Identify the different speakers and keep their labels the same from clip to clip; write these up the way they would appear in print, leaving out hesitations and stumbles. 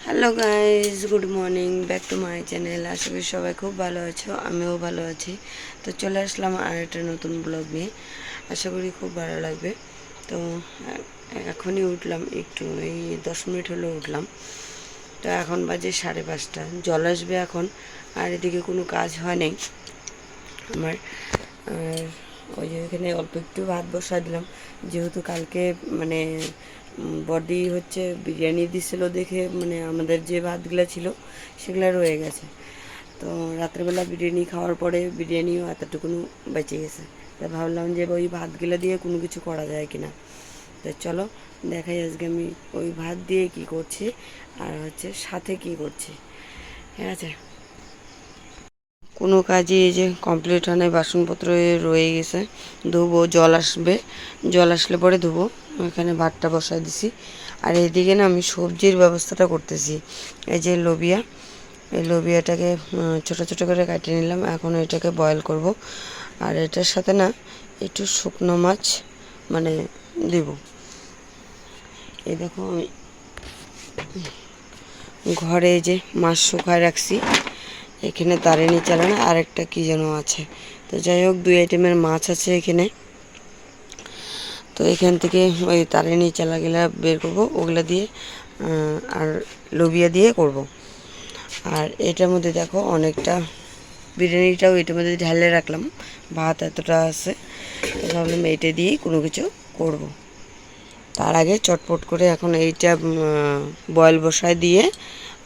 Speaker 1: Hello guys, good morning, back to my channel. আশা করি সবাই খুব ভালো আছো, আমিও ভালো আছি। তো চলে আসলাম আর একটা নতুন ব্লগ নিয়ে। আশা করি খুব ভালো লাগবে। তো এখনই উঠলাম, একটু এই 10 মিনিট হলো উঠলাম। তো এখন বাজে 5:30, জল আসবে এখন। আর এদিকে কোনো কাজ হয় নাই আমার। আর ওই যে এখানে অল্প একটু ভাত বসা দিলাম, যেহেতু কালকে মানে বডি হচ্ছে বিরিয়ানি দিছিল দেখে, মানে আমাদের যে ভাতগুলো ছিল সেগুলো রয়ে গেছে। তো রাত্রেবেলা বিরিয়ানি খাওয়ার পরে বিরিয়ানিও এতটুকুনো বেঁচে গেছে। তাই ভাবলাম যে ওই ভাতগুলো দিয়ে কোনো কিছু করা যায় কিনা। তো চলো দেখাই আজকে আমি ওই ভাত দিয়ে কি করছি আর হচ্ছে সাথে কি করছি। ঠিক আছে, কোনো কাজই এই যে কমপ্লিট হয় না, বাসনপত্র রয়ে গেছে, ধুবো। জল আসবে, জল আসলে পরে ধুবো। এখানে ভাতটা বসায় দিছি। আর এদিকে না আমি সবজির ব্যবস্থাটা করতেছি। এই যে লোবিয়া, এই লোবিয়াটাকে ছোট ছোট করে কাটিয়ে নিলাম। এখন এটাকে বয়েল করব। আর এটার সাথে না একটু শুকনো মাছ মানে দিব। এই দেখো আমি ঘরে যে মাছ শুকায় রাখছি, এখানে তারিনি চালানো আর একটা কী যেন আছে। তো যাই হোক, 2 আইটেমের মাছ আছে এখানে। তো এখান থেকে ওই তারিনি চালাগুলা বের করব, ওগুলা দিয়ে আর লোবিয়া দিয়ে করব। আর এটার মধ্যে দেখো অনেকটা বিরিয়ানিটাও এটার মধ্যে ঢালে রাখলাম, ভাত এতটা আছে। তো ভাবলাম এইটা দিয়েই কোনো কিছু করব। তার আগে চটপট করে এখন এইটা বয়েল বসায় দিয়ে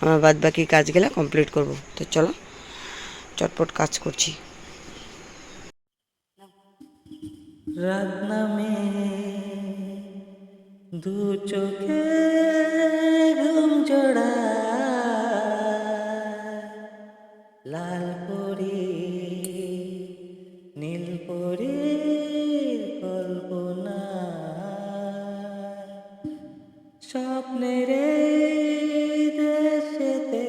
Speaker 1: আমার বাদ বাকি কাজগুলো কমপ্লিট করব। তো চলো চটপট কাজ করছি।
Speaker 2: রাত নামে দু চোখে ঘুম জোড়া, লাল পরি নীল পরীর কল্পনা, স্বপ্নের এই দেশেতে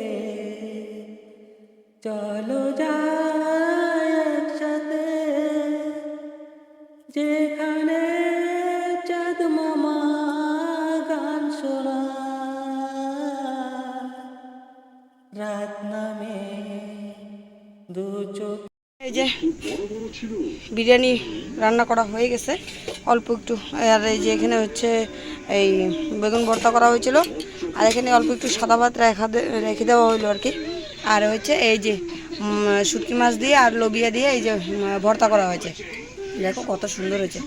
Speaker 2: চলো যায় একসাথে, যেখানে চাঁদ মামা গান শোনা, রাত নামে দু চোখ।
Speaker 1: এই যে বিরিয়ানি রান্না করা হয়ে গেছে অল্প একটু। আর এই যে এখানে হচ্ছে এই বেগুন ভর্তা করা হয়েছিল। আর এখানে অল্প একটু সাদা ভাত রেখে দেওয়া হইলো আর কি। আর হচ্ছে এই যে শুটকি মাছ দিয়ে আর লোবিয়া দিয়ে এই যে ভর্তা করা হয়েছে। দেখো কত সুন্দর হয়েছে।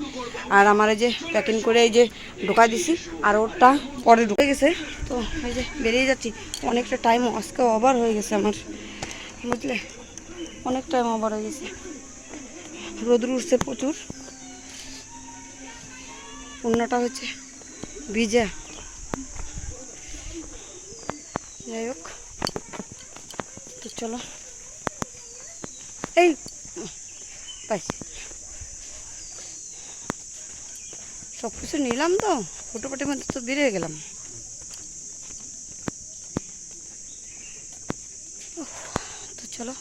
Speaker 1: আর আমার এই যে প্যাকিং করে এই যে ঢোকা দিছি, আর ওরটা পরে ঢুকে গেছে। তো এই যে বেরিয়ে যাচ্ছি। অনেকটা টাইম আজকে ওভার হয়ে গেছে আমার, বুঝলে, অনেক টাইম ওভার হয়ে গেছে। রোদ্র উঠছে প্রচুর, অন্যটা হচ্ছে ভিজা। যাই হোক, তো চলো এই পাইছি সব কিছু নিলাম। তো ফটোপাটির মধ্যে তো বেরিয়ে গেলাম। তো চলো,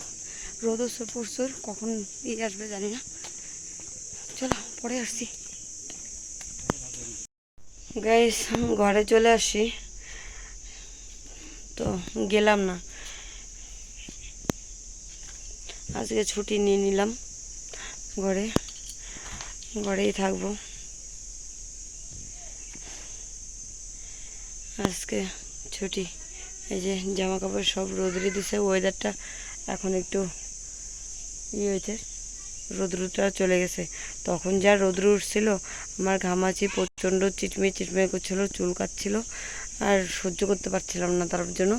Speaker 1: রোদ হচ্ছে প্রচুর, কখন আসবে জানি না। চলো পরে আসছি। গাইস, ঘরে চলে আসি। তো গেলাম না, আজকে ছুটি নিয়ে নিলাম। ঘরেই থাকবো আজকে, ছুটি। এই যে জামা কাপড় সব রোদরে দিছে। ওয়েদারটা এখন একটু হয়েছে, রোদ্রুটা চলে গেছে। তখন যা রোদ্রু উঠছিল, আমার ঘামাচি প্রচণ্ড চিটমিয়ে চিটমিয়ে করছিল, চুল কাটছিল, আর সহ্য করতে পারছিলাম না। তার জন্য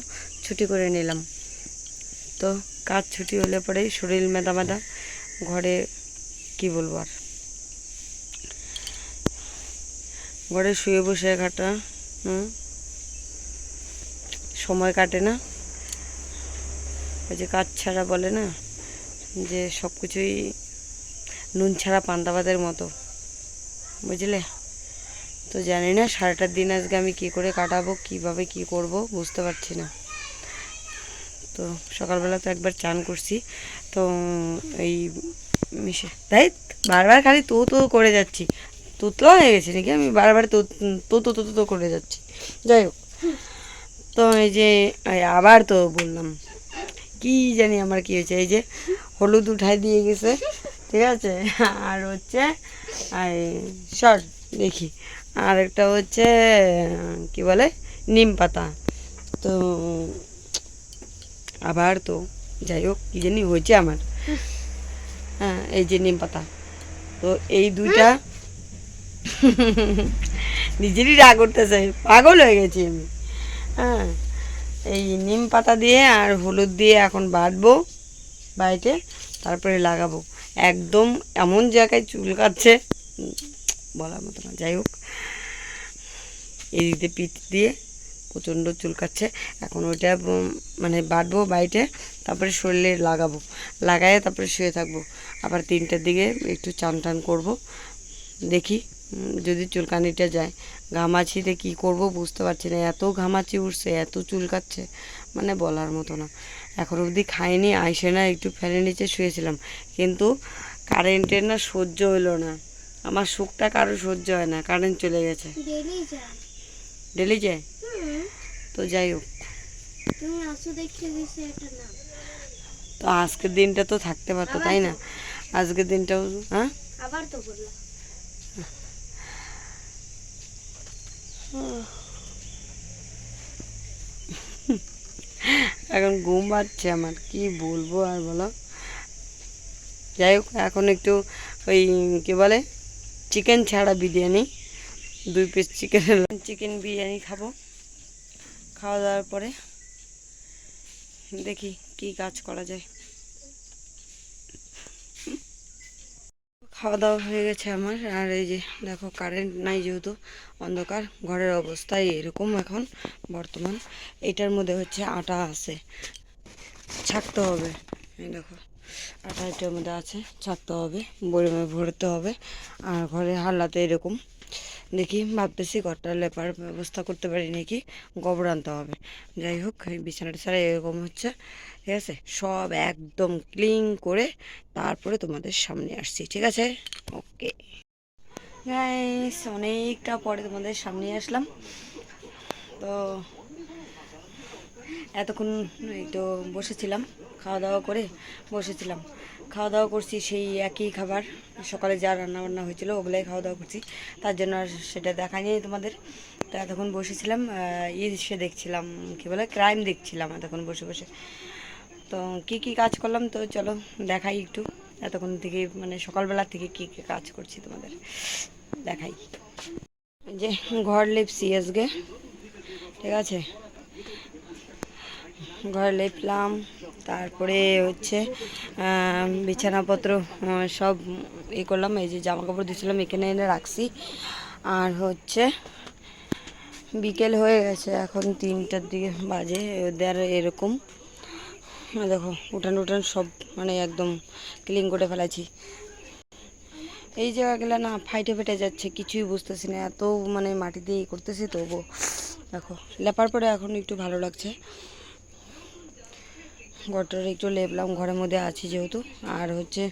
Speaker 1: ছুটি করে নিলাম। তো কাজ ছুটি হলে পরেই শরীর মেদা মেদা, ঘরে কি বলবো আর, ঘরে শুয়ে বসে কাটা সময় কাটে না। ওই যে কাজ ছাড়া বলে না যে সব কিছুই নুন ছাড়া পান্তা ভাতের মতো, বুঝলে। তো জানি না সারাটা দিন আজকে আমি কি করে কাটাবো, কিভাবে কি করব বুঝতে পারছি না। তো সকালবেলা তো একবার চান করছি। তো এই মিশে তাই বারবার খালি তো তো করে যাচ্ছি, তুতলা হয়ে গেছে নাকি আমি, বারবার তো তো তো তো তো করে যাচ্ছি। যাই হোক, তো এই যে আবার তো বললাম কি জানি আমার কি হয়েছে, এই যে হলুদ উঠাই দিয়ে গেছে, ঠিক আছে, আর হচ্ছে শর্ট দেখি, আর একটা হচ্ছে কি বলে নিম পাতা। তো আবার তো যাই হোক কী জানি হয়েছে আমার। হ্যাঁ এই যে নিম পাতা, তো এই দুইটা নিজেরই রাগ উঠতেছে, পাগল হয়ে গেছি আমি। হ্যাঁ এই নিম পাতা দিয়ে আর হলুদ দিয়ে এখন বাটবো বাড়িতে, তারপরে লাগাবো। একদম এমন জায়গায় চুলকাচ্ছে বলার মতো না। যাই হোক এই দিকে পিঠ দিয়ে প্রচণ্ড চুলকাচ্ছে, এখন ওইটা মানে বাটবো বাড়িতে, তারপরে শরীরে লাগাবো, লাগায়ে তারপরে শুয়ে থাকবো। আবার 3টার দিকে একটু চান টান করবো, দেখি যদি চুলকানিটা যায়। ঘামাচিতে কি করব বুঝতে পারছি না, এত ঘামাচি উঠছে, এত চুলকাচ্ছে, মানে বলার মতো না। এখন অবধি খাইনি, আইসে না একটু ফ্যানের নিচে শুয়েছিলাম, কিন্তু কারেন্টের না সহ্য হইলো না। আমার সুখটা কারো সহ্য হয় না, কারেন্ট চলে গেছে। ডেলি যায় তো যাই হোক, তো আজকের দিনটা তো থাকতে পারতো তাই না, আজকের দিনটাও। হ্যাঁ
Speaker 3: আবার তো বললাম
Speaker 1: এখন ঘুম পাচ্ছে আমার, কি বলবো আর বলো। যাই হোক এখন একটু ওই কি বলে চিকেন ছাড়া বিরিয়ানি, 2 পিস চিকেন বিরিয়ানি খাবো। খাওয়া দাওয়ার পরে দেখি কি কাজ করা যায়। খাওয়া দাওয়া হয়ে গেছে আমার, আর এই যে দেখো কারেন্ট নাই, যেহেতু অন্ধকার, ঘরের অবস্থায় এরকম এখন বর্তমান। এটার মধ্যে হচ্ছে আটা আছে, ছাকতে হবে। এই দেখো আটা এটার মধ্যে আছে, ছাকতে হবে, বড়িমে ভরতে হবে। আর ঘরে হাল্লাতে এরকম দেখি, ভাবতেছি ঘরটা লেপার ব্যবস্থা করতে পারি নাকি, গোবর আনতে হবে। যাই হোক এই বিছানাটা ছাড়া এরকম হচ্ছে, ঠিক আছে, সব একদম ক্লিন করে তারপরে তোমাদের সামনে আসছি, ঠিক আছে। ওকে গাইস, অনেকটা পরে তোমাদের সামনে আসলাম। তো এতক্ষণ একটু বসেছিলাম, খাওয়া দাওয়া করে বসেছিলাম, খাওয়া দাওয়া করছি সেই একই খাবার, সকালে যা রান্না বান্না হয়েছিল ওগুলাই খাওয়া দাওয়া করছি, তার জন্য আর সেটা দেখায়নি তোমাদের। তো এতক্ষণ বসেছিলাম সে দেখছিলাম, কী বলে ক্রাইম দেখছিলাম এতক্ষণ বসে বসে। তো কি কি কাজ করলাম তো চলো দেখাই একটু, এতক্ষণ থেকে মানে সকালবেলা থেকে কি কি কাজ করছি তোমাদের দেখাই। যে ঘর লেপছি আজকে, ঠিক আছে, ঘর লেপলাম, তারপরে হচ্ছে বিছানাপত্র সব করলাম। এই যে জামা কাপড় দিয়েছিলাম এখানে এনে রাখছি। আর হচ্ছে বিকেল হয়ে গেছে, এখন 3টার দিকে বাজে, ওদের এরকম দেখো উঠান উঠান সব মানে একদম ক্লিন করে ফেলেছি। এই জায়গাগুলো না ফাইটে ফেটে যাচ্ছে, কিছুই বুঝতেছি না, এত মানে মাটি দিয়ে করতেছি, তবু দেখো লেপার পরে এখন একটু ভালো লাগছে। ঘরটার একটু লেপলাম, ঘরের মধ্যে আছি যেহেতু। আর হচ্ছে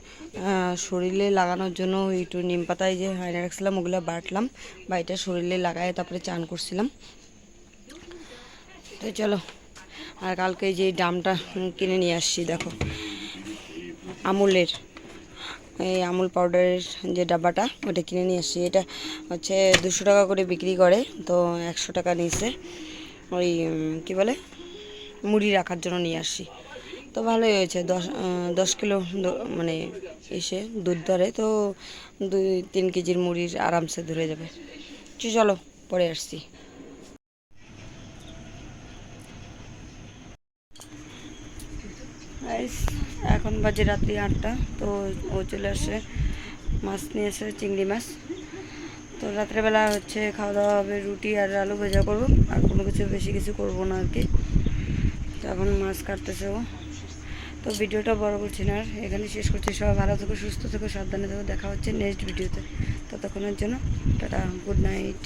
Speaker 1: শরীরে লাগানোর জন্য একটু নিম পাতায় যে হাইনা রাখছিলাম ওগুলো বাটলাম, বাড়িটা শরীরে লাগায় তারপরে চান করছিলাম। তো চলো, আর কালকে যে ডামটা কিনে নিয়ে আসছি দেখো, আমুলের এই আমুল পাউডারের যে ডাব্বাটা ওটা কিনে নিয়ে আসছি। এটা হচ্ছে 200 টাকা করে বিক্রি করে, তো 100 টাকা নিয়েছে। ওই কি বলে মুড়ি রাখার জন্য নিয়ে আসছি, তো ভালোই হয়েছে। 10 কিলো মানে এসে দুধ ধরে, তো 2-3 কেজির মুড়ির আরামসে ধরে যাবে। চলো পরে আসছি। এখন বাজে রাত্রি 8টা, তো ও চলে আসে, মাছ নিয়ে এসে চিংড়ি মাছ। তো রাত্রেবেলা হচ্ছে খাওয়া দাওয়া হবে, রুটি আর আলু ভাজা করবো, আর কোনো কিছু বেশি কিছু করবো না আর কি। তো এখন মাছ কাটতেছে ও। তো ভিডিওটা বড় করছি না, আর এখানে শেষ করছি। সবাই ভালো থেকো, সুস্থ থেকো, সাবধানে থেকো, দেখা হচ্ছে নেক্সট ভিডিওতে। ততক্ষণের জন্য টাটা, গুড নাইট।